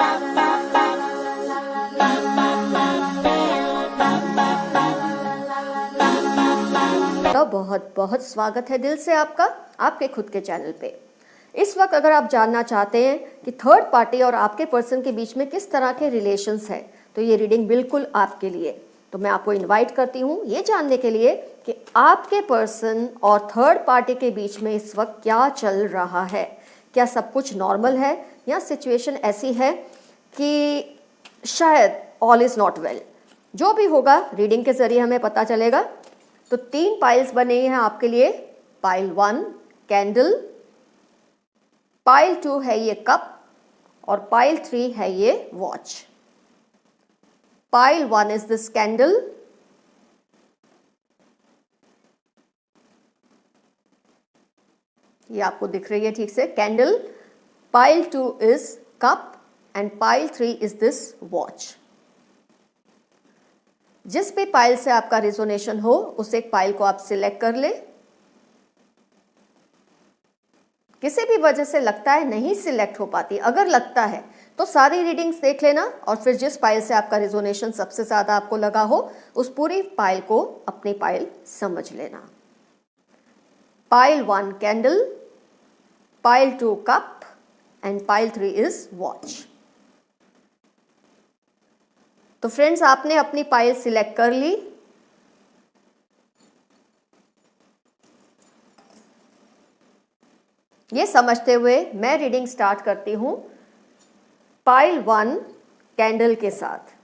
तो बहुत बहुत स्वागत है दिल से आपका आपके खुद के चैनल पे। इस वक्त अगर आप जानना चाहते हैं कि थर्ड पार्टी और आपके पर्सन के बीच में किस तरह के रिलेशंस है, तो ये रीडिंग बिल्कुल आपके लिए। तो मैं आपको इनवाइट करती हूँ ये जानने के लिए कि आपके पर्सन और थर्ड पार्टी के बीच में इस वक्त क्या चल रहा है। क्या सब कुछ नॉर्मल है या सिचुएशन ऐसी है कि शायद ऑल इज़ नॉट वेल। जो भी होगा रीडिंग के ज़रिए हमें पता चलेगा। तो 3 पाइल्स बने हैं आपके लिए। पाइल 1 कैंडल, पाइल 2 है ये कप और पाइल 3 है ये watch. Pile 1 is this candle, ये आपको दिख रही है ठीक से candle. Pile 2 is cup and pile 3 is this watch. जिस भी पाइल से आपका रिजोनेशन हो उस एक पाइल को आप सिलेक्ट कर ले। किसी भी वजह से लगता है नहीं सिलेक्ट हो पाती, अगर लगता है तो सारी रीडिंग्स देख लेना और फिर जिस पाइल से आपका रिजोनेशन सबसे ज्यादा आपको लगा हो उस पूरी पाइल को अपनी पाइल समझ लेना। Pile 1 candle, pile 2 cup and pile 3 is watch. तो फ्रेंड्स आपने अपनी पाइल सिलेक्ट कर ली। ये समझते हुए मैं रीडिंग स्टार्ट करती हूं पाइल 1 कैंडल के साथ।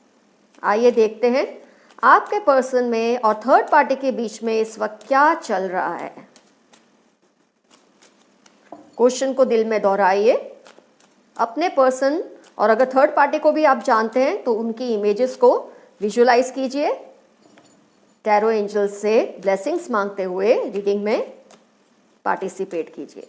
आइए देखते हैं आपके पर्सन में और थर्ड पार्टी के बीच में इस वक्त क्या चल रहा है। क्वेश्चन को दिल में दोहराइए। अपने पर्सन और अगर थर्ड पार्टी को भी आप जानते हैं तो उनकी इमेजेस को विजुलाइज कीजिए। टैरो एंजल्स से ब्लेसिंग्स मांगते हुए रीडिंग में पार्टिसिपेट कीजिए।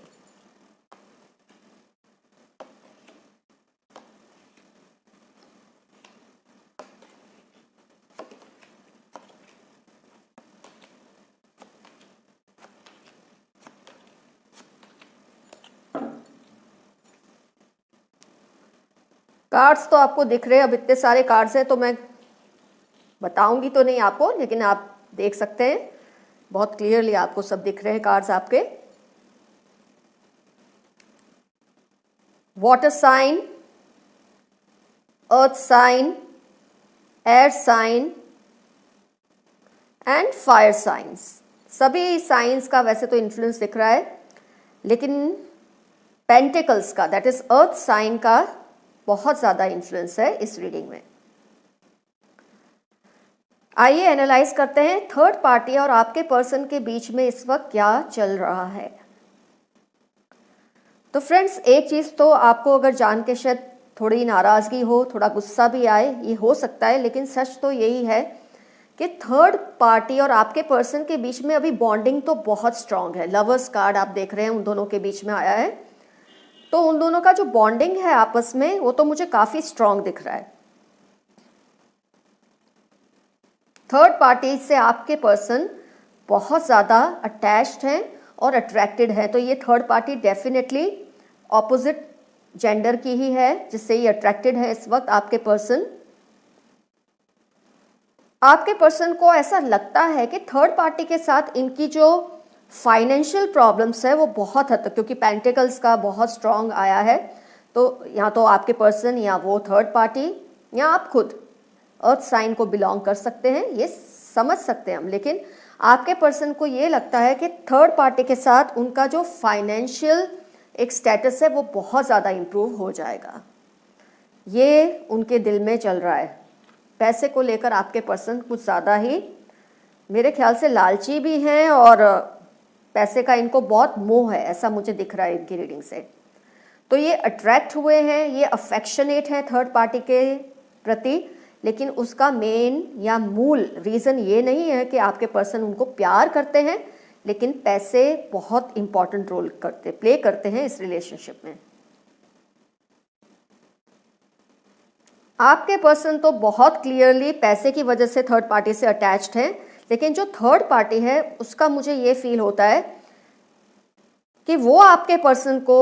कार्ड्स तो आपको दिख रहे हैं, अब इतने सारे कार्ड्स हैं तो मैं बताऊंगी तो नहीं आपको, लेकिन आप देख सकते हैं बहुत क्लियरली आपको सब दिख रहे हैं कार्ड्स आपके। Water sign, earth sign, air sign and fire signs. सभी साइंस का वैसे तो इन्फ्लुएंस दिख रहा है, लेकिन पेंटिकल्स का दैट इज अर्थ साइन का बहुत ज्यादा इन्फ्लुएंस है इस रीडिंग में। आइए एनालाइज करते हैं थर्ड पार्टी और आपके पर्सन के बीच में इस वक्त क्या चल रहा है। तो फ्रेंड्स एक चीज तो आपको अगर जान के शायद थोड़ी नाराजगी हो, थोड़ा गुस्सा भी आए, ये हो सकता है, लेकिन सच तो यही है कि थर्ड पार्टी और आपके पर्सन के बीच में अभी बॉन्डिंग तो बहुत स्ट्रांग है। लवर्स कार्ड आप देख रहे हैं उन दोनों के बीच में आया है, तो उन दोनों का जो बॉन्डिंग है आपस में वो तो मुझे काफी स्ट्रांग दिख रहा है। थर्ड पार्टी से आपके पर्सन बहुत ज़्यादा अटैच्ड हैं और अट्रैक्टेड हैं, तो ये third party definitely opposite gender की ही है जिससे ये अट्रैक्टेड है इस वक्त आपके पर्सन। आपके पर्सन को ऐसा लगता है कि थर्ड पार्टी के साथ इनकी जो फाइनेंशियल प्रॉब्लम्स है वो बहुत हद तक, क्योंकि पेंटिकल्स का बहुत स्ट्रांग आया है, तो या तो आपके पर्सन या वो थर्ड पार्टी या आप खुद अर्थ साइन को बिलोंग कर सकते हैं, ये समझ सकते हैं हम। लेकिन आपके पर्सन को ये लगता है कि थर्ड पार्टी के साथ उनका जो फाइनेंशियल एक स्टेटस है वो बहुत ज़्यादा इम्प्रूव हो जाएगा, ये उनके दिल में चल रहा है। पैसे को लेकर आपके पर्सन कुछ ज़्यादा ही मेरे ख्याल से लालची भी हैं और पैसे का इनको बहुत मोह है, ऐसा मुझे दिख रहा है इनकी रीडिंग से। तो ये अट्रैक्ट हुए हैं, ये अफेक्शनेट हैं थर्ड पार्टी के प्रति, लेकिन उसका मेन या मूल रीज़न ये नहीं है कि आपके पर्सन उनको प्यार करते हैं, लेकिन पैसे बहुत इंपॉर्टेंट रोल प्ले करते हैं इस रिलेशनशिप में। आपके पर्सन तो बहुत क्लियरली पैसे की वजह से थर्ड पार्टी से अटैच्ड हैं, लेकिन जो थर्ड पार्टी है उसका मुझे ये फील होता है कि वो आपके पर्सन को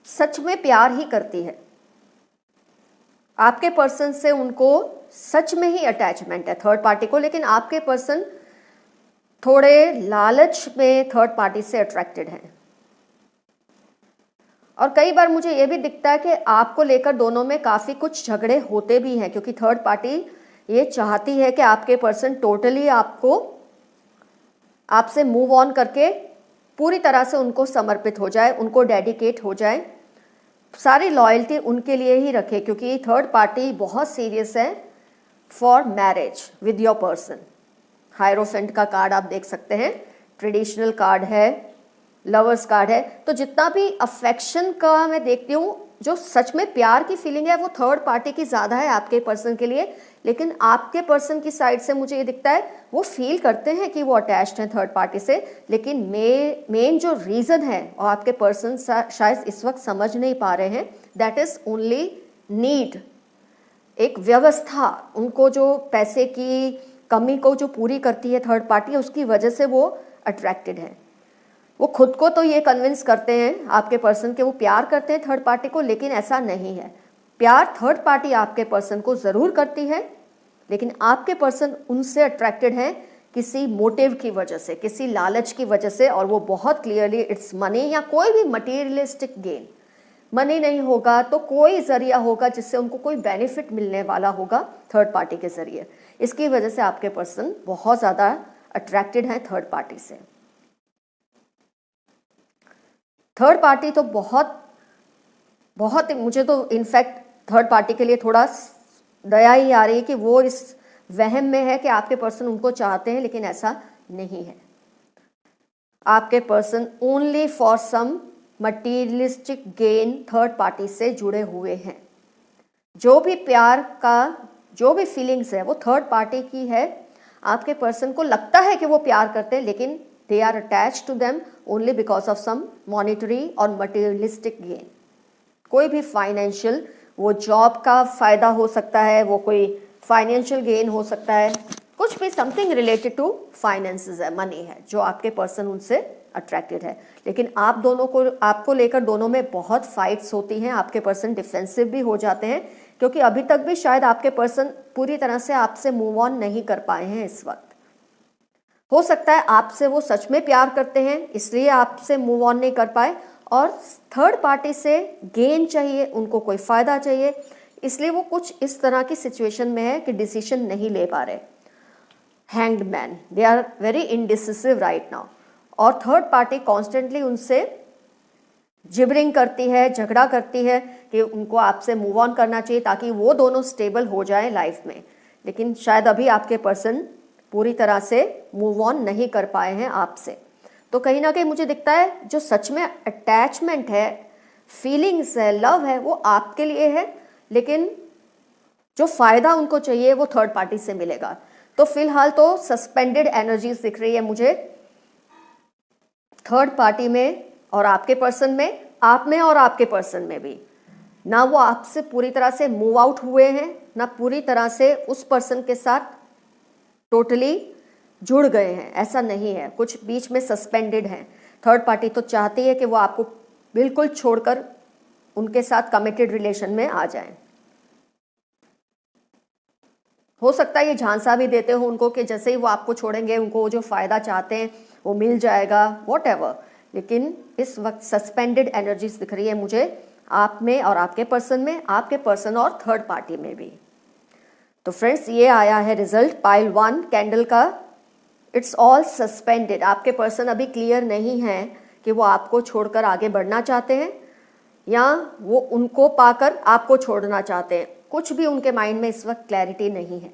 सच में प्यार ही करती है, आपके पर्सन से उनको सच में ही अटैचमेंट है थर्ड पार्टी को, लेकिन आपके पर्सन थोड़े लालच में थर्ड पार्टी से अट्रैक्टेड हैं। और कई बार मुझे ये भी दिखता है कि आपको लेकर दोनों में काफ़ी कुछ झगड़े होते भी हैं, क्योंकि थर्ड पार्टी ये चाहती है कि आपके पर्सन टोटली आपसे मूव ऑन करके पूरी तरह से उनको समर्पित हो जाए, उनको डेडिकेट हो जाए, सारी लॉयल्टी उनके लिए ही रखे, क्योंकि थर्ड पार्टी बहुत सीरियस है for marriage with your person. Hierophant का कार्ड आप देख सकते हैं, ट्रेडिशनल कार्ड है, लवर्स कार्ड है। तो जितना भी अफेक्शन का मैं देखती हूँ, जो सच में प्यार की फीलिंग है वो थर्ड पार्टी की ज़्यादा है आपके पर्सन के लिए, लेकिन आपके पर्सन की साइड से मुझे ये दिखता है वो फील करते हैं कि वो अटैच्ड हैं थर्ड पार्टी से, लेकिन मेन जो रीज़न है और आपके पर्सन शायद इस वक्त समझ नहीं पा रहे हैं, दैट इज़ ओनली नीड, एक व्यवस्था। उनको जो पैसे की कमी को जो पूरी करती है थर्ड पार्टी, उसकी वजह से वो अट्रैक्टेड है। वो खुद को तो ये कन्विंस करते हैं आपके पर्सन के वो प्यार करते हैं थर्ड पार्टी को, लेकिन ऐसा नहीं है। प्यार थर्ड पार्टी आपके पर्सन को ज़रूर करती है, लेकिन आपके पर्सन उनसे अट्रैक्टेड है किसी मोटिव की वजह से, किसी लालच की वजह से, और वो बहुत क्लियरली इट्स मनी या कोई भी मटीरियलिस्टिक गेन। मनी नहीं होगा तो कोई जरिया होगा जिससे उनको कोई बेनिफिट मिलने वाला होगा थर्ड पार्टी के जरिए। इसकी वजह से आपके पर्सन बहुत ज़्यादा अट्रैक्टेड हैं थर्ड पार्टी से। थर्ड पार्टी तो बहुत मुझे तो इनफैक्ट थर्ड पार्टी के लिए थोड़ा दया ही आ रही है कि वो इस वहम में है कि आपके पर्सन उनको चाहते हैं, लेकिन ऐसा नहीं है। आपके person only for some materialistic gain third party से जुड़े हुए हैं। जो भी प्यार का जो भी फीलिंग्स है वो थर्ड पार्टी की है। आपके पर्सन को लगता है कि वो प्यार करते हैं, लेकिन they are attached to them only because of some monetary और materialistic gain। कोई भी फाइनेंशियल, वो जॉब का फायदा हो सकता है, वो कोई फाइनेंशियल गेन हो सकता है, कुछ भी समथिंग रिलेटेड टू फाइनेंसेस है, मनी है, जो आपके पर्सन उनसे अट्रैक्टेड है। लेकिन आपको लेकर दोनों में बहुत फाइट्स होती हैं। आपके पर्सन डिफेंसिव भी हो जाते हैं, क्योंकि अभी तक भी शायद आपके पर्सन पूरी तरह से आपसे मूव ऑन नहीं कर पाए हैं इस वक्त। हो सकता है आपसे वो सच में प्यार करते हैं, इसलिए आपसे मूव ऑन नहीं कर पाए, और थर्ड पार्टी से गेन चाहिए, उनको कोई फ़ायदा चाहिए, इसलिए वो कुछ इस तरह की सिचुएशन में है कि डिसीजन नहीं ले पा रहे। Hanged man, they are very indecisive right now, और थर्ड पार्टी कॉन्स्टेंटली उनसे जिबरिंग करती है, झगड़ा करती है कि उनको आपसे मूव ऑन करना चाहिए ताकि वो दोनों स्टेबल हो जाए लाइफ में, लेकिन शायद अभी आपके पर्सन पूरी तरह से मूव ऑन नहीं कर पाए हैं आपसे। तो कहीं ना कहीं मुझे दिखता है जो सच में अटैचमेंट है, फीलिंग्स है, लव है, वो आपके लिए है, लेकिन जो फ़ायदा उनको चाहिए वो थर्ड पार्टी से मिलेगा। तो फिलहाल तो सस्पेंडेड एनर्जीज दिख रही है मुझे थर्ड पार्टी में और आपके पर्सन में, आप में और आपके पर्सन में भी। ना वो आपसे पूरी तरह से मूव आउट हुए हैं, ना पूरी तरह से उस पर्सन के साथ टोटली जुड़ गए हैं, ऐसा नहीं है, कुछ बीच में सस्पेंडेड हैं। थर्ड पार्टी तो चाहती है कि वो आपको बिल्कुल छोड़कर उनके साथ कमिटेड रिलेशन में आ जाएं। हो सकता है ये झांसा भी देते हो उनको कि जैसे ही वो आपको छोड़ेंगे उनको वो जो फ़ायदा चाहते हैं वो मिल जाएगा, वॉटएवर, लेकिन इस वक्त सस्पेंडेड एनर्जीज दिख रही है मुझे आप में और आपके पर्सन में, आपके पर्सन और थर्ड पार्टी में भी। तो फ्रेंड्स, ये आया है रिजल्ट पाइल 1 कैंडल का। It's all suspended. आपके पर्सन अभी क्लियर नहीं है कि वो आपको छोड़कर आगे बढ़ना चाहते हैं या वो उनको पाकर आपको छोड़ना चाहते हैं। कुछ भी उनके माइंड में इस वक्त क्लैरिटी नहीं है।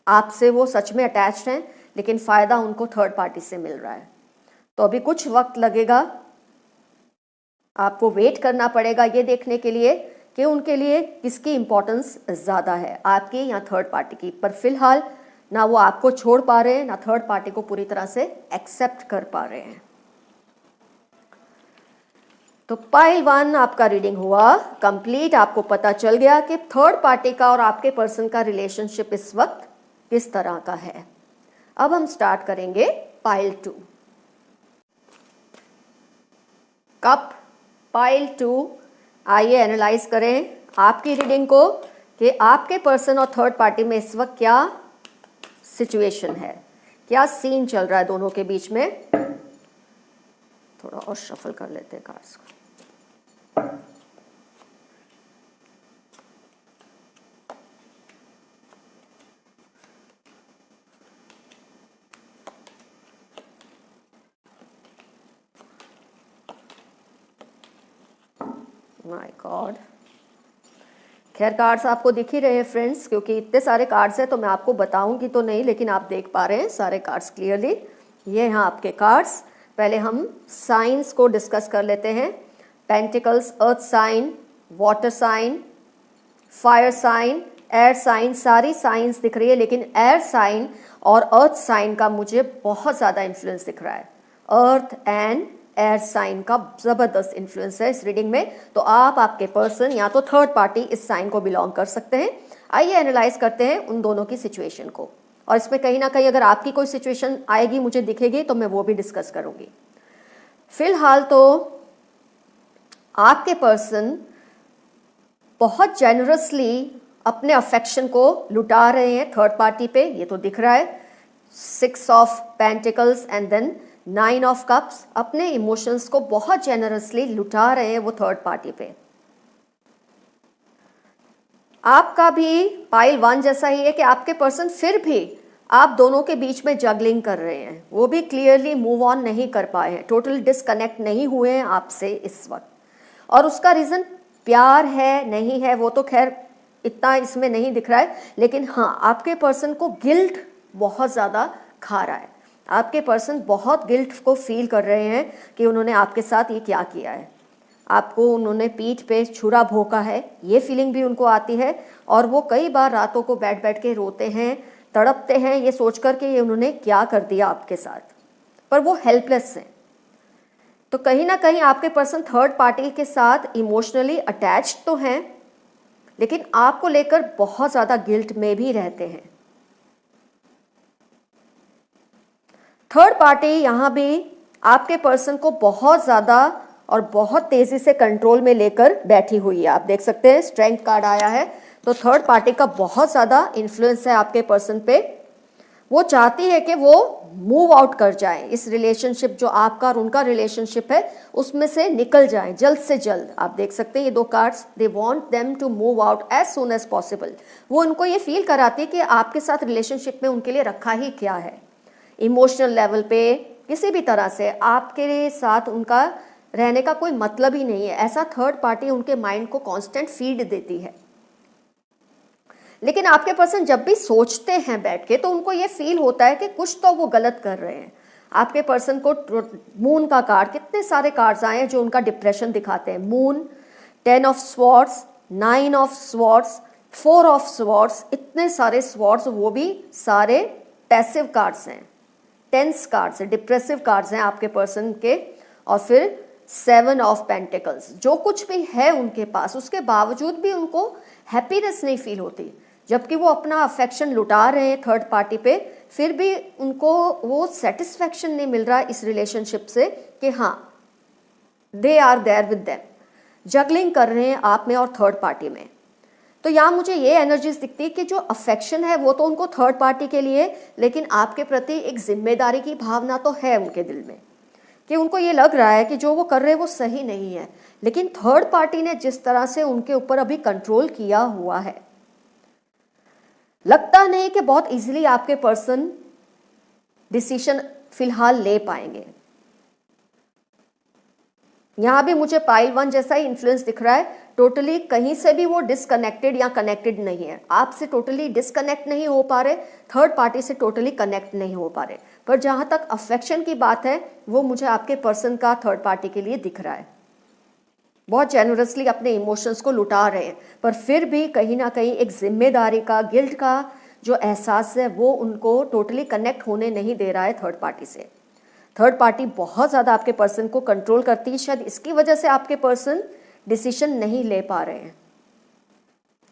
आपसे वो सच में अटैच्ड हैं, लेकिन फ़ायदा उनको थर्ड पार्टी से मिल रहा है। तो अभी कुछ वक्त लगेगा, आपको वेट करना पड़ेगा ये देखने के लिए कि उनके लिए किसकी इंपॉर्टेंस ज़्यादा है, आपकी या थर्ड पार्टी की। पर फिलहाल ना वो आपको छोड़ पा रहे हैं, ना थर्ड पार्टी को पूरी तरह से एक्सेप्ट कर पा रहे हैं। तो पाइल 1 आपका रीडिंग हुआ कंप्लीट। आपको पता चल गया कि थर्ड पार्टी का और आपके पर्सन का रिलेशनशिप इस वक्त किस तरह का है। अब हम स्टार्ट करेंगे पाइल 2। कप, पाइल 2 आइए एनालाइज करें आपकी रीडिंग को कि आपके पर्सन और थर्ड पार्टी में इस वक्त क्या सिचुएशन है, क्या सीन चल रहा है दोनों के बीच में। थोड़ा और शफल कर लेते हैं कार्ड्स को। माय गॉड, खैर कार्ड्स आपको दिख ही रहे हैं फ्रेंड्स, क्योंकि इतने सारे कार्ड्स हैं तो मैं आपको बताऊंगी तो नहीं, लेकिन आप देख पा रहे हैं सारे कार्ड्स क्लियरली। ये हैं आपके कार्ड्स। पहले हम साइंस को डिस्कस कर लेते हैं। Pentacles, earth sign, water sign, fire sign, air sign, सारी साइंस दिख रही है, लेकिन एयर साइन और अर्थ साइन का मुझे बहुत ज़्यादा इन्फ्लुएंस दिख रहा है। अर्थ एंड एयर साइन का ज़बरदस्त इन्फ्लुएंस है इस रीडिंग में। तो आप, आपके पर्सन या तो थर्ड पार्टी इस साइन को बिलोंग कर सकते हैं। आइए एनालाइज करते हैं उन दोनों की सिचुएशन को, और इसमें कहीं ना कहीं अगर आपकी कोई सिचुएशन आएगी, मुझे दिखेगी, तो मैं वो भी डिस्कस करूंगी। फिलहाल तो आपके पर्सन बहुत जेनरसली अपने अफेक्शन को लुटा रहे हैं थर्ड पार्टी पे, ये तो दिख रहा है। 6 of pentacles and then 9 of cups, अपने इमोशंस को बहुत जेनरसली लुटा रहे हैं वो थर्ड पार्टी पे। आपका भी पाइल 1 जैसा ही है कि आपके पर्सन फिर भी आप दोनों के बीच में जगलिंग कर रहे हैं, वो भी क्लियरली मूव ऑन नहीं कर पाए हैं, टोटल डिस्कनेक्ट नहीं हुए हैं आपसे इस वक्त। और उसका रीज़न प्यार है नहीं है वो तो खैर इतना इसमें नहीं दिख रहा है, लेकिन हाँ आपके पर्सन को गिल्ट बहुत ज़्यादा खा रहा है। आपके पर्सन बहुत गिल्ट को फील कर रहे हैं कि उन्होंने आपके साथ ये क्या किया है, आपको उन्होंने पीठ पे छुरा भोंका है, ये फीलिंग भी उनको आती है। और वो कई बार रातों को बैठ बैठ के रोते हैं, तड़पते हैं ये सोच कर के ये उन्होंने क्या कर दिया आपके साथ, पर वो हेल्पलेस हैं। तो कहीं ना कहीं आपके पर्सन थर्ड पार्टी के साथ इमोशनली अटैच्ड तो हैं, लेकिन आपको लेकर बहुत ज़्यादा गिल्ट में भी रहते हैं। थर्ड पार्टी यहाँ भी आपके पर्सन को बहुत ज़्यादा और बहुत तेज़ी से कंट्रोल में लेकर बैठी हुई है। आप देख सकते हैं स्ट्रेंथ कार्ड आया है, तो थर्ड पार्टी का बहुत ज़्यादा इन्फ्लुएंस है आपके पर्सन पे। वो चाहती है कि वो मूव आउट कर जाए, इस रिलेशनशिप जो आपका और उनका रिलेशनशिप है उसमें से निकल जाए जल्द से जल्द। आप देख सकते हैं ये 2 cards, they want them to move out as soon as possible. वो उनको ये फील कराती है कि आपके साथ रिलेशनशिप में उनके लिए रखा ही क्या है। इमोशनल लेवल पे किसी भी तरह से आपके साथ उनका रहने का कोई मतलब ही नहीं है, ऐसा थर्ड पार्टी उनके माइंड को कांस्टेंट फीड देती है। लेकिन आपके पर्सन जब भी सोचते हैं बैठ के, तो उनको ये फील होता है कि कुछ तो वो गलत कर रहे हैं। आपके पर्सन को मून का कार्ड, कितने सारे कार्ड्स आए हैं जो उनका डिप्रेशन दिखाते हैं। Moon, 10 of swords, 9 of swords, 4 of swords, इतने सारे स्वॉर्ड्स, वो भी सारे पैसिव कार्ड्स हैं, टेंस कार्ड्स हैं, डिप्रेसिव कार्ड्स हैं आपके पर्सन के। और फिर 7 ऑफ पेंटिकल्स, जो कुछ भी है उनके पास उसके बावजूद भी उनको हैप्पीनेस नहीं फील होती, जबकि वो अपना अफेक्शन लुटा रहे हैं थर्ड पार्टी पे, फिर भी उनको वो सेटिस्फैक्शन नहीं मिल रहा इस रिलेशनशिप से कि हाँ they are there with them. Juggling कर रहे हैं आप में और थर्ड पार्टी में। तो यहाँ मुझे ये एनर्जीज दिखती है कि जो अफेक्शन है वो तो उनको थर्ड पार्टी के लिए, लेकिन आपके प्रति एक जिम्मेदारी की भावना तो है उनके दिल में, कि उनको ये लग रहा है कि जो वो कर रहे हैं वो सही नहीं है। लेकिन थर्ड पार्टी ने जिस तरह से उनके ऊपर अभी कंट्रोल किया हुआ है, लगता नहीं कि बहुत इजीली आपके पर्सन डिसीजन फिलहाल ले पाएंगे। यहां भी मुझे पाइल 1 जैसा ही इन्फ्लुएंस दिख रहा है। टोटली कहीं से भी वो डिसकनेक्टेड या कनेक्टेड नहीं है, आपसे टोटली डिसकनेक्ट नहीं हो पा रहे, थर्ड पार्टी से टोटली कनेक्ट नहीं हो पा रहे। पर जहां तक अफेक्शन की बात है, वो मुझे आपके पर्सन का थर्ड पार्टी के लिए दिख रहा है। बहुत जेनरसली अपने इमोशंस को लुटा रहे हैं, पर फिर भी कहीं ना कहीं एक जिम्मेदारी का, गिल्ट का जो एहसास है वो उनको टोटली कनेक्ट होने नहीं दे रहा है थर्ड पार्टी से। थर्ड पार्टी बहुत ज़्यादा आपके पर्सन को कंट्रोल करती है, शायद इसकी वजह से आपके पर्सन डिसीजन नहीं ले पा रहे हैं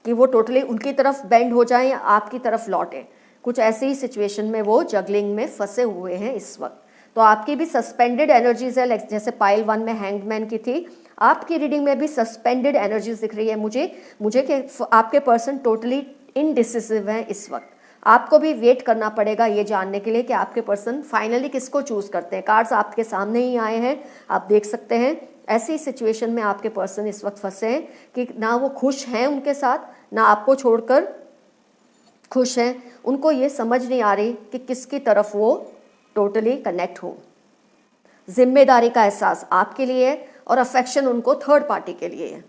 कि वो टोटली उनकी तरफ बेंड हो जाएं या आपकी तरफ लौटें। कुछ ऐसी ही सिचुएशन में वो जगलिंग में फंसे हुए हैं इस वक्त। तो आपकी भी सस्पेंडेड एनर्जीज है, जैसे पाइल 1 में हैंग्ड मैन की थी, आपकी रीडिंग में भी सस्पेंडेड एनर्जीज दिख रही है मुझे कि आपके पर्सन टोटली इनडिसिसिव हैं इस वक्त। आपको भी वेट करना पड़ेगा ये जानने के लिए कि आपके पर्सन फाइनली किसको चूज करते हैं। कार्ड्स आपके सामने ही आए हैं, आप देख सकते हैं। ऐसी सिचुएशन में आपके पर्सन इस वक्त फंसे हैं कि ना वो खुश हैं उनके साथ, ना आपको छोड़कर खुश हैं। उनको ये समझ नहीं आ रही कि किसकी तरफ वो टोटली कनेक्ट हो। जिम्मेदारी का एहसास आपके लिए है और अफेक्शन उनको थर्ड पार्टी के लिए है।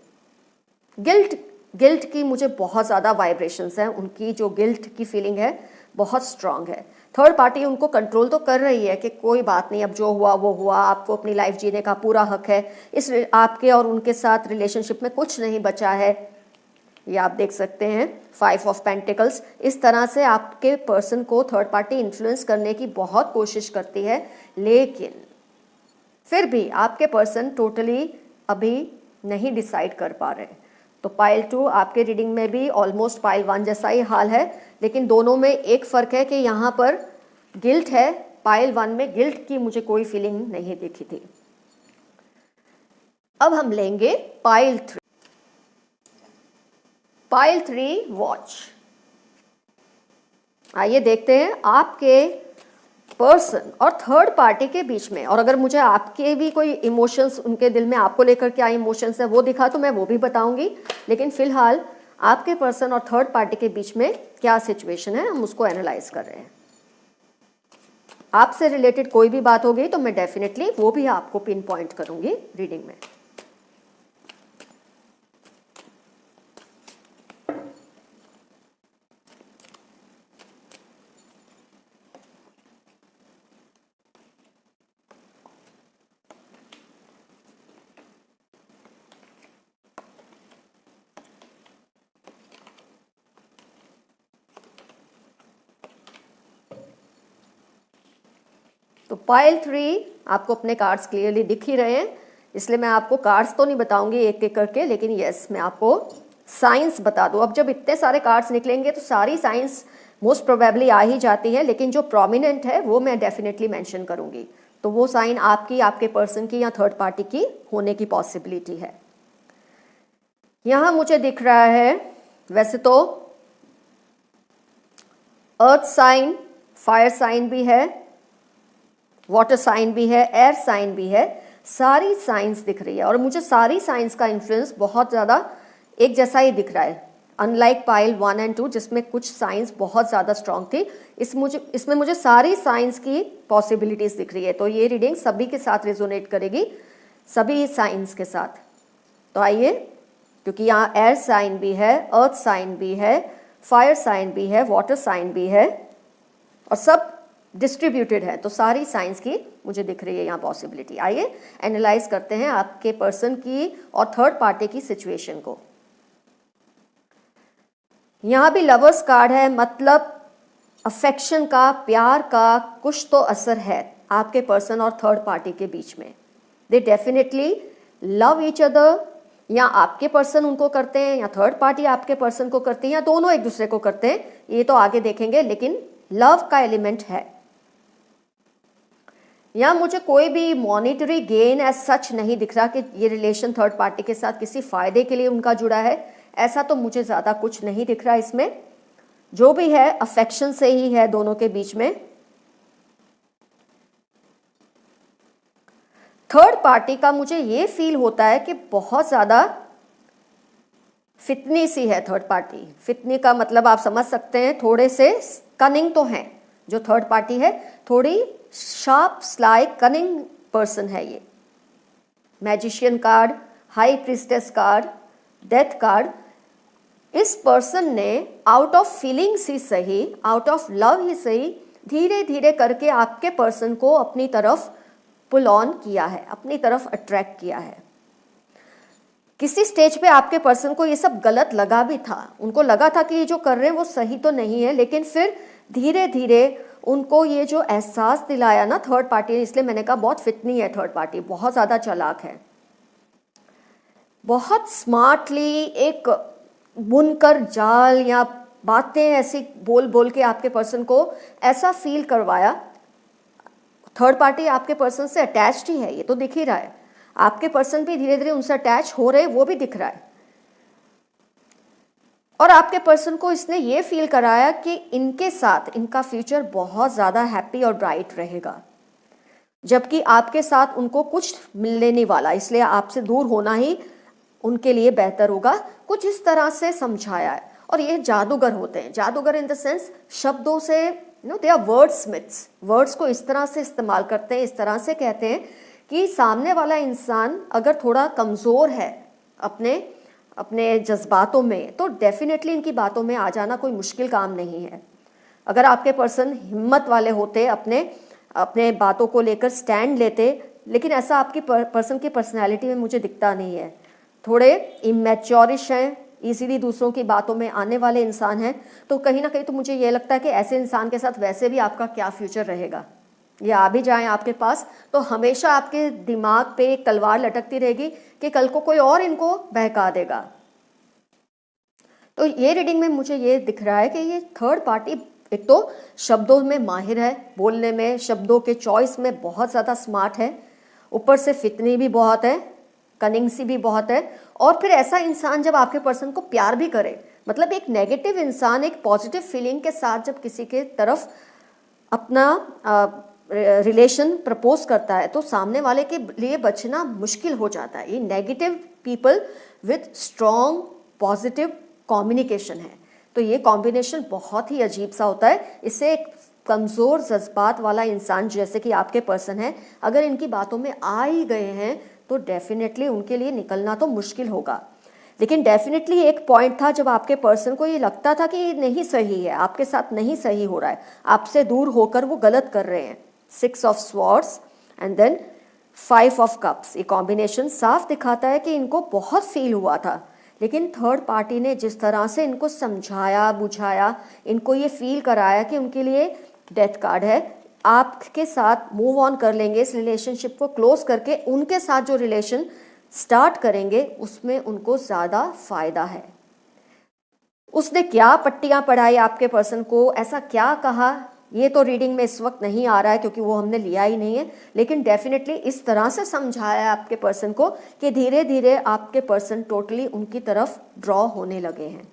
गिल्ट की मुझे बहुत ज़्यादा वाइब्रेशंस हैं, उनकी जो गिल्ट की फीलिंग है बहुत स्ट्रांग है। थर्ड पार्टी उनको कंट्रोल तो कर रही है कि कोई बात नहीं, अब जो हुआ वो हुआ, आपको अपनी लाइफ जीने का पूरा हक है, इस आपके और उनके साथ रिलेशनशिप में कुछ नहीं बचा है। ये आप देख सकते हैं 5 ऑफ पेंटिकल्स। इस तरह से आपके पर्सन को थर्ड पार्टी इन्फ्लुएंस करने की बहुत कोशिश करती है, लेकिन फिर भी आपके पर्सन टोटली अभी नहीं डिसाइड कर पा रहे। तो पाइल 2 आपके रीडिंग में भी ऑलमोस्ट पाइल 1 जैसा ही हाल है, लेकिन दोनों में एक फ़र्क है कि यहाँ पर गिल्ट है। पाइल 1 में गिल्ट की मुझे कोई फीलिंग नहीं दिखी थी। अब हम लेंगे पाइल 3। Pile 3 watch. आइए देखते हैं आपके पर्सन और थर्ड पार्टी के बीच में, और अगर मुझे आपके भी कोई इमोशंस उनके दिल में आपको लेकर क्या इमोशंस है वो दिखा तो मैं वो भी बताऊंगी, लेकिन फिलहाल आपके पर्सन और थर्ड पार्टी के बीच में क्या सिचुएशन है हम उसको एनालाइज कर रहे हैं। आपसे रिलेटेड कोई भी बात होगी तो मैं डेफिनेटली वो भी आपको पिन पॉइंट करूंगी रीडिंग में। तो पाइल 3 आपको अपने कार्ड्स क्लियरली दिख ही रहे हैं, इसलिए मैं आपको कार्ड्स तो नहीं बताऊंगी एक एक करके, लेकिन यस मैं आपको साइंस बता दूं। अब जब इतने सारे कार्ड्स निकलेंगे तो सारी साइंस मोस्ट प्रोबेबली आ ही जाती है, लेकिन जो प्रोमिनेंट है वो मैं डेफिनेटली मेंशन करूंगी। तो वो साइन आपकी, आपके पर्सन की या थर्ड पार्टी की होने की पॉसिबिलिटी है। यहां मुझे दिख रहा है वैसे तो अर्थ साइन, फायर साइन भी है, वाटर साइन भी है, एयर साइन भी है, सारी साइंस दिख रही है और मुझे सारी साइंस का इन्फ्लुएंस बहुत ज़्यादा एक जैसा ही दिख रहा है। अनलाइक पाइल 1 एंड 2 जिसमें कुछ साइंस बहुत ज़्यादा स्ट्रॉन्ग थी, इसमें मुझे सारी साइंस की पॉसिबिलिटीज़ दिख रही है। तो ये रीडिंग सभी के साथ रेजोनेट करेगी, सभी साइंस के साथ। तो आइए, क्योंकि यहाँ एयर साइन भी है, अर्थ साइन भी है, फायर साइन भी है, वाटर साइन भी है और सब डिस्ट्रीब्यूटेड है, तो सारी साइंस की मुझे दिख रही है यहाँ पॉसिबिलिटी। आइए एनालाइज करते हैं आपके पर्सन की और थर्ड पार्टी की सिचुएशन को। यहाँ भी लवर्स कार्ड है, मतलब अफेक्शन का, प्यार का कुछ तो असर है आपके पर्सन और थर्ड पार्टी के बीच में। They definitely love each other, या आपके पर्सन उनको करते हैं या थर्ड पार्टी आपके पर्सन को करती है या दोनों एक दूसरे को करते हैं, ये तो आगे देखेंगे, लेकिन लव का एलिमेंट है। या मुझे कोई भी मॉनिटरी गेन एज सच नहीं दिख रहा कि ये रिलेशन थर्ड पार्टी के साथ किसी फायदे के लिए उनका जुड़ा है, ऐसा तो मुझे ज़्यादा कुछ नहीं दिख रहा इसमें। जो भी है अफेक्शन से ही है दोनों के बीच में। थर्ड पार्टी का मुझे ये फील होता है कि बहुत ज़्यादा फितनी सी है थर्ड पार्टी। फितनी का मतलब आप समझ सकते हैं, थोड़े से कनिंग तो हैं। जो थर्ड पार्टी है थोड़ी शार्प स्लाई कनिंग पर्सन है ये। Magician card, high priestess card, death card. इस पर्सन ने आउट ऑफ फीलिंग्स ही सही, आउट ऑफ लव ही सही, धीरे धीरे करके आपके पर्सन को अपनी तरफ पुल ऑन किया है, अपनी तरफ अट्रैक्ट किया है। किसी स्टेज पे आपके पर्सन को ये सब गलत लगा भी था, उनको लगा था कि ये जो कर रहे हैं वो सही तो नहीं है, लेकिन फिर धीरे धीरे उनको ये जो एहसास दिलाया ना थर्ड पार्टी ने, इसलिए मैंने कहा बहुत फितनी है थर्ड पार्टी, बहुत ज़्यादा चालाक है। बहुत स्मार्टली एक बुनकर जाल या बातें ऐसी बोल बोल के आपके पर्सन को ऐसा फील करवाया। थर्ड पार्टी आपके पर्सन से अटैच्ड ही है, ये तो दिख ही रहा है। आपके पर्सन भी धीरे धीरे उनसे अटैच हो रहे, वो भी दिख रहा है। और आपके पर्सन को इसने ये फील कराया कि इनके साथ इनका फ्यूचर बहुत ज़्यादा हैप्पी और ब्राइट रहेगा, जबकि आपके साथ उनको कुछ मिलने नहीं वाला, इसलिए आपसे दूर होना ही उनके लिए बेहतर होगा। कुछ इस तरह से समझाया है। और ये जादूगर होते हैं, जादूगर इन द सेंस शब्दों से, they are wordsmiths, words को इस तरह से इस्तेमाल करते हैं, इस तरह से कहते हैं कि सामने वाला इंसान अगर थोड़ा कमज़ोर है अपने अपने जज्बातों में, तो डेफिनेटली इनकी बातों में आ जाना कोई मुश्किल काम नहीं है। अगर आपके पर्सन हिम्मत वाले होते, अपने अपने बातों को लेकर स्टैंड लेते, लेकिन ऐसा आपकी पर्सन की पर्सनैलिटी में मुझे दिखता नहीं है। थोड़े इमेच्योरिश हैं, इजीली दूसरों की बातों में आने वाले इंसान हैं, तो कहीं ना कहीं तो मुझे ये लगता है कि ऐसे इंसान के साथ वैसे भी आपका क्या फ्यूचर रहेगा। ये आ भी जाएं आपके पास तो हमेशा आपके दिमाग पे एक तलवार लटकती रहेगी कि कल को कोई और इनको बहका देगा। तो ये रीडिंग में मुझे ये दिख रहा है कि ये थर्ड पार्टी एक तो शब्दों में माहिर है, बोलने में, शब्दों के चॉइस में बहुत ज़्यादा स्मार्ट है, ऊपर से फितनी भी बहुत है, कनिंग सी भी बहुत है। और फिर ऐसा इंसान जब आपके पर्सन को प्यार भी करे, मतलब एक नेगेटिव इंसान एक पॉजिटिव फीलिंग के साथ जब किसी के तरफ अपना रिलेशन प्रपोज करता है, तो सामने वाले के लिए बचना मुश्किल हो जाता है। ये negative people with strong positive communication है, तो ये कॉम्बिनेशन बहुत ही अजीब सा होता है। इससे एक कमज़ोर जज्बात वाला इंसान जैसे कि आपके पर्सन है, अगर इनकी बातों में आ ही गए हैं तो डेफिनेटली उनके लिए निकलना तो मुश्किल होगा। लेकिन डेफिनेटली एक पॉइंट था जब आपके पर्सन को ये लगता था कि ये नहीं सही है, आपके साथ नहीं सही हो रहा है, आपसे दूर होकर वो गलत कर रहे हैं। 6 of swords and then 5 of cups, ये कॉम्बिनेशन साफ दिखाता है कि इनको बहुत फील हुआ था, लेकिन थर्ड पार्टी ने जिस तरह से इनको समझाया बुझाया, इनको ये फील कराया कि उनके लिए डेथ कार्ड है, आपके साथ मूव ऑन कर लेंगे, इस रिलेशनशिप को क्लोज करके उनके साथ जो रिलेशन स्टार्ट करेंगे उसमें उनको ज़्यादा फायदा है। उसने क्या पट्टियां पढ़ाई आपके पर्सन को, ऐसा क्या कहा, ये तो रीडिंग में इस वक्त नहीं आ रहा है क्योंकि वो हमने लिया ही नहीं है, लेकिन डेफिनेटली इस तरह से समझाया है आपके पर्सन को कि धीरे धीरे आपके पर्सन टोटली उनकी तरफ ड्रॉ होने लगे हैं।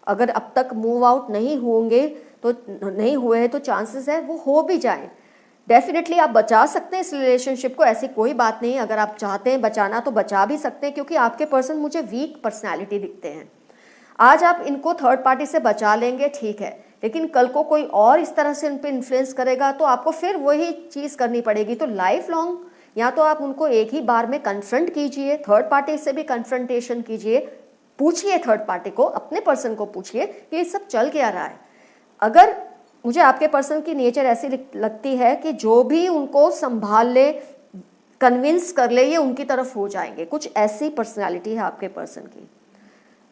अगर अब तक मूव आउट नहीं होंगे तो नहीं हुए हैं तो चांसेस है वो हो भी जाएं। डेफिनेटली आप बचा सकते हैं इस रिलेशनशिप को, ऐसी कोई बात नहीं। अगर आप चाहते हैं बचाना तो बचा भी सकते हैं, क्योंकि आपके पर्सन मुझे वीक पर्सनैलिटी दिखते हैं। आज आप इनको थर्ड पार्टी से बचा लेंगे, ठीक है, लेकिन कल को कोई और इस तरह से उन पर इन्फ्लुएंस करेगा तो आपको फिर वही चीज़ करनी पड़ेगी। तो लाइफ लॉन्ग या तो आप उनको एक ही बार में कन्फ्रंट कीजिए, थर्ड पार्टी से भी कन्फ्रंटेशन कीजिए, पूछिए थर्ड पार्टी को, अपने पर्सन को पूछिए कि ये सब चल क्या रहा है। अगर मुझे आपके पर्सन की नेचर ऐसी लगती है कि जो भी उनको संभाल ले, कन्विंस कर ले, ये उनकी तरफ हो जाएंगे, कुछ ऐसी पर्सनैलिटी है आपके पर्सन की।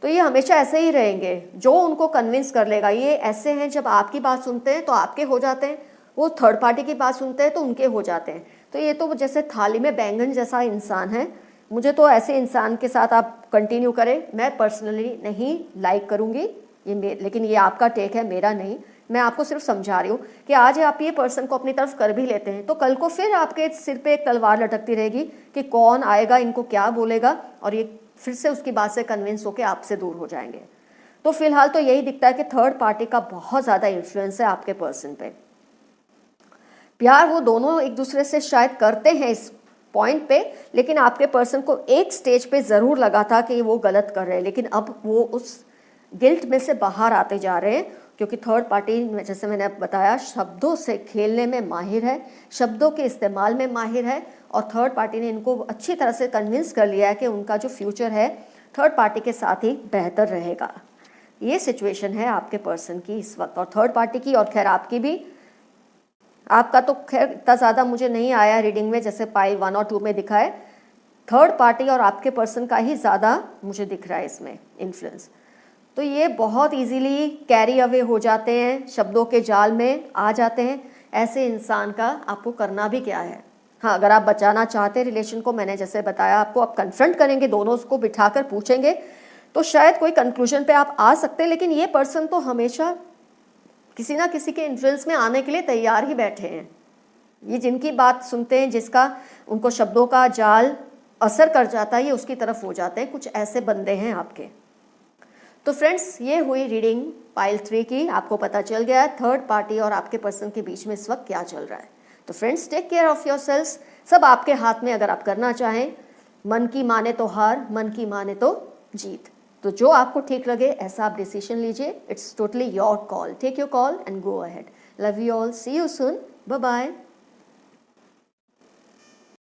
तो ये हमेशा ऐसे ही रहेंगे, जो उनको कन्विंस कर लेगा। ये ऐसे हैं, जब आपकी बात सुनते हैं तो आपके हो जाते हैं, वो थर्ड पार्टी की बात सुनते हैं तो उनके हो जाते हैं। तो ये तो जैसे थाली में बैंगन जैसा इंसान है। मुझे तो ऐसे इंसान के साथ आप कंटिन्यू करें, मैं पर्सनली नहीं लाइक करूँगी ये, लेकिन ये आपका टेक है, मेरा नहीं। मैं आपको सिर्फ समझा रही हूँ कि आज आप ये पर्सन को अपनी तरफ कर भी लेते हैं तो कल को फिर आपके सिर पे एक तलवार लटकती रहेगी कि कौन आएगा, इनको क्या बोलेगा, और ये फिर से उसकी बात से कन्विंस होकर आपसे दूर हो जाएंगे। तो फिलहाल तो यही दिखता है कि थर्ड पार्टी का बहुत ज़्यादा इन्फ्लुएंस है आपके पर्सन पे। प्यार वो दोनों एक दूसरे से शायद करते हैं इस पॉइंट पे, लेकिन आपके पर्सन को एक स्टेज पे ज़रूर लगा था कि वो गलत कर रहे हैं, लेकिन अब वो उस गिल्ट में से बाहर आते जा रहे हैं, क्योंकि थर्ड पार्टी जैसे मैंने बताया शब्दों से खेलने में माहिर है, शब्दों के इस्तेमाल में माहिर है, और थर्ड पार्टी ने इनको अच्छी तरह से कन्विंस कर लिया है कि उनका जो फ्यूचर है थर्ड पार्टी के साथ ही बेहतर रहेगा। ये सिचुएशन है आपके पर्सन की इस वक्त, और थर्ड पार्टी की, और खैर आपकी भी। आपका तो खैर इतना ज़्यादा मुझे नहीं आया रीडिंग में, जैसे पाइल 1 और 2 में दिखा है। थर्ड पार्टी और आपके पर्सन का ही ज़्यादा मुझे दिख रहा है इसमें इन्फ्लुएंस। तो ये बहुत इजीली कैरी अवे हो जाते हैं, शब्दों के जाल में आ जाते हैं। ऐसे इंसान का आपको करना भी क्या है। हाँ, अगर आप बचाना चाहते हैं रिलेशन को, मैंने जैसे बताया आपको, आप कन्फ्रंट करेंगे, दोनों उसको बिठाकर पूछेंगे तो शायद कोई कंक्लूजन पे आप आ सकते हैं। लेकिन ये पर्सन तो हमेशा किसी ना किसी के इन्फ्लुएंस में आने के लिए तैयार ही बैठे हैं। ये जिनकी बात सुनते हैं, जिसका उनको शब्दों का जाल असर कर जाता है, ये उसकी तरफ हो जाते हैं, कुछ ऐसे बंदे हैं आपके। तो फ्रेंड्स, ये हुई रीडिंग पाइल 3 की। आपको पता चल गया है थर्ड पार्टी और आपके पर्सन के बीच में इस वक्त क्या चल रहा है। तो friends, take care of yourselves. सब आपके हाथ में, अगर आप करना चाहें। मन की माने तो हार, मन की माने तो जीत। तो जो आपको ठीक लगे ऐसा आप डिसीजन लीजिए। It's totally your call. Take your call and go ahead. Love you all, see you soon, bye bye.